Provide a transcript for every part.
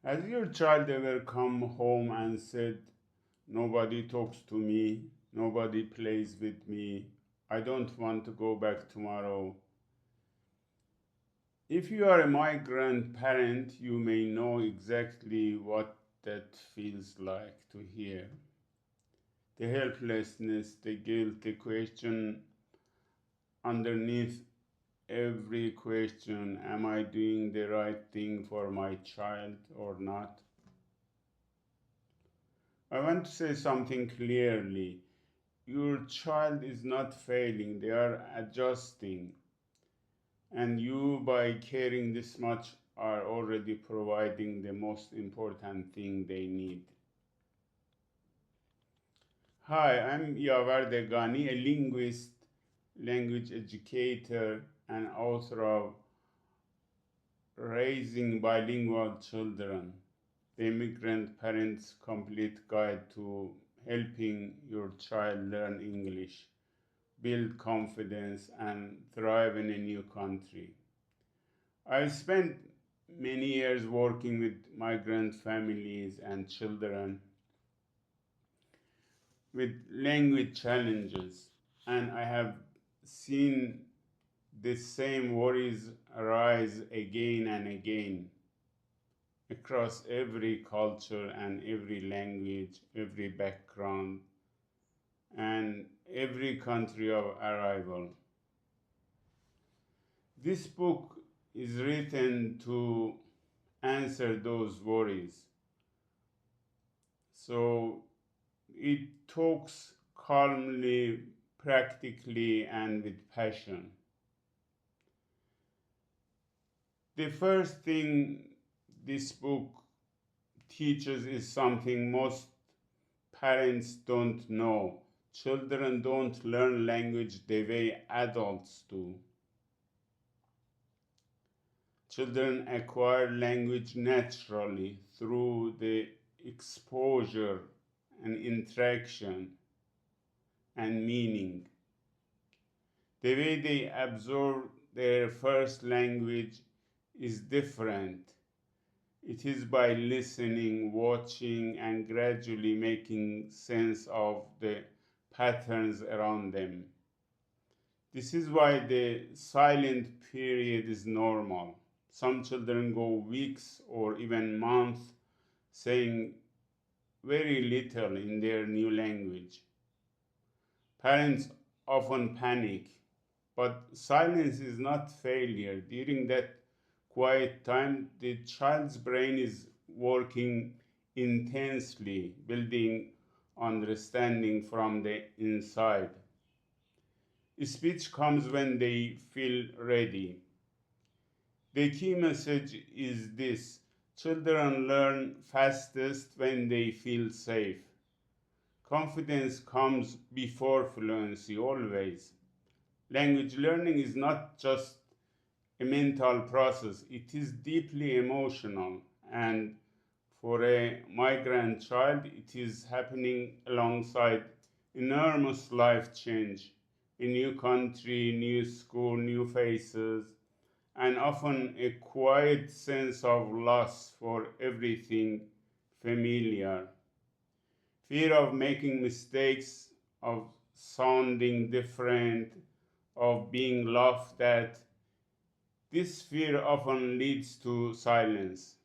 Has your child ever come home and said, "Nobody talks to me, nobody plays with me, I don't want to go back tomorrow"? If you are a migrant parent, you may know exactly what that feels like to hear. The helplessness, the guilt, the question underneath every question: am I doing the right thing for my child or not? I want to say something clearly. Your child is not failing, they are adjusting. And you, by caring this much, are already providing the most important thing they need. Hi, I'm Yavar Dehghani, a linguist, language educator, and author of Raising Bilingual Children, the Immigrant Parent's Complete Guide to Helping Your Child Learn English, build confidence, and thrive in a new country. I spent many years working with migrant families and children with language challenges, and I have seen the same worries arise again and again across every culture and every language, every background, and every country of arrival. This book is written to answer those worries. So it talks calmly, practically, and with passion. The first thing this book teaches is something most parents don't know. Children don't learn language the way adults do. Children acquire language naturally through the exposure and interaction and meaning. The way they absorb their first language is different. It is by listening, watching, and gradually making sense of the patterns around them. This is why the silent period is normal. Some children go weeks or even months saying very little in their new language. Parents often panic, but silence is not failure. During that quiet time, the child's brain is working intensely, building understanding from the inside. Speech comes when they feel ready. The key message is this: children learn fastest when they feel safe. Confidence comes before fluency, always. Language learning is not just a mental process, it is deeply emotional. And for a migrant child, it is happening alongside enormous life change. A new country, new school, new faces, and often a quiet sense of loss for everything familiar. Fear of making mistakes, of sounding different, of being laughed at. This fear often leads to silence,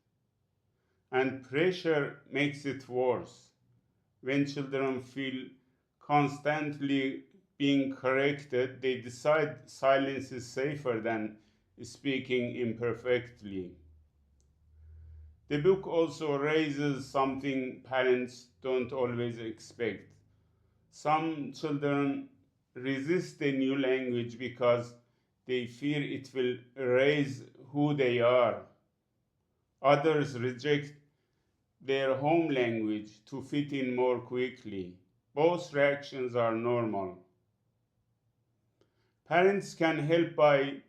and pressure makes it worse. When children feel constantly being corrected, they decide silence is safer than speaking imperfectly. The book also raises something parents don't always expect. Some children resist the new language because they fear it will erase who they are. Others reject their home language to fit in more quickly. Both reactions are normal. Parents can help by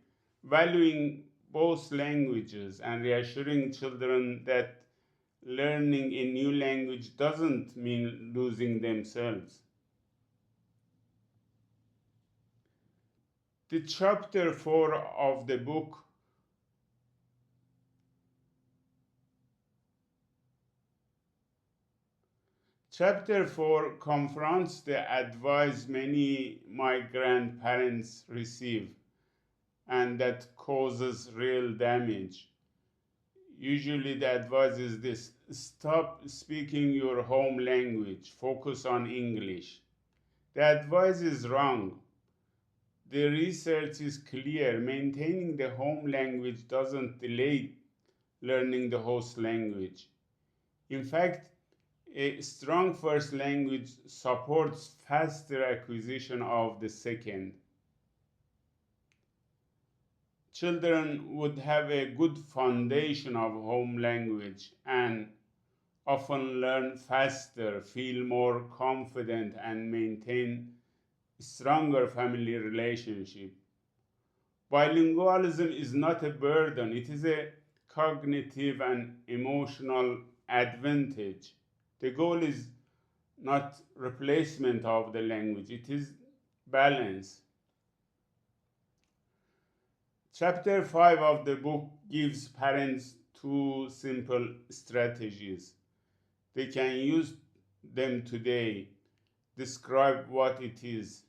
valuing both languages and reassuring children that learning a new language doesn't mean losing themselves. The chapter 4 of the book Chapter 4 confronts the advice many migrant parents receive and that causes real damage. Usually, the advice is this: stop speaking your home language, focus on English. The advice is wrong. The research is clear. Maintaining the home language doesn't delay learning the host language. In fact, a strong first language supports faster acquisition of the second. Children would have a good foundation of home language and often learn faster, feel more confident, and maintain stronger family relationship. Bilingualism is not a burden, it is a cognitive and emotional advantage. The goal is not replacement of the language, it is balance. Chapter 5 of the book gives parents two simple strategies. They can use them today. Describe what it is.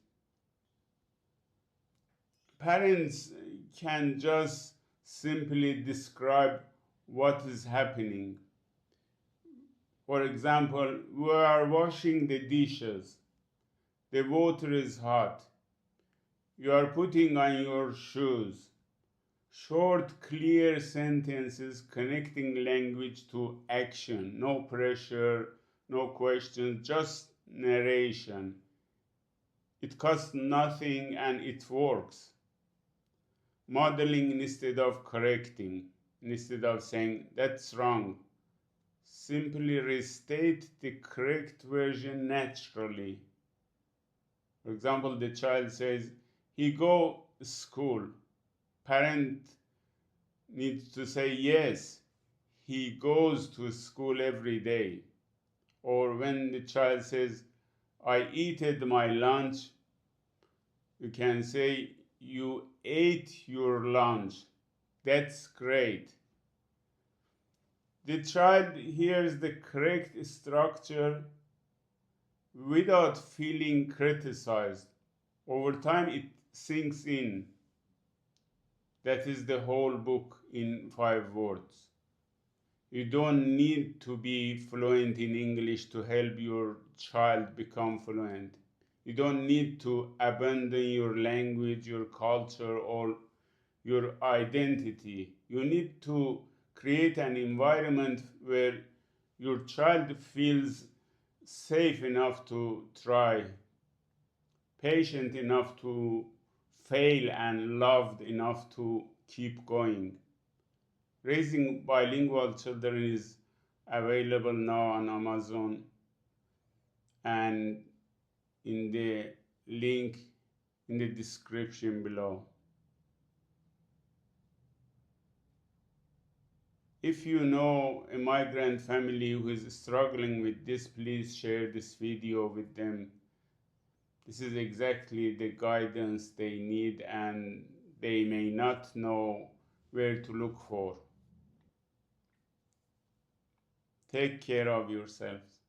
Parents can just simply describe what is happening. For example, we are washing the dishes. The water is hot. You are putting on your shoes. Short, clear sentences connecting language to action. No pressure, no questions, just narration. It costs nothing and it works. Modeling instead of correcting, instead of saying that's wrong. Simply restate the correct version naturally. For example, the child says, he go to school. Parent needs to say, yes, he goes to school every day. Or when the child says, I eated my lunch, you can say, you ate your lunch. That's great. The child hears the correct structure without feeling criticized. Over time, it sinks in. That is the whole book in 5 words. You don't need to be fluent in English to help your child become fluent. You don't need to abandon your language, your culture, or your identity. You need to create an environment where your child feels safe enough to try, patient enough to fail, and loved enough to keep going. Raising Bilingual Children is available now on Amazon and in the link in the description below. If you know a migrant family who is struggling with this, please share this video with them. This is exactly the guidance they need and they may not know where to look for. Take care of yourselves.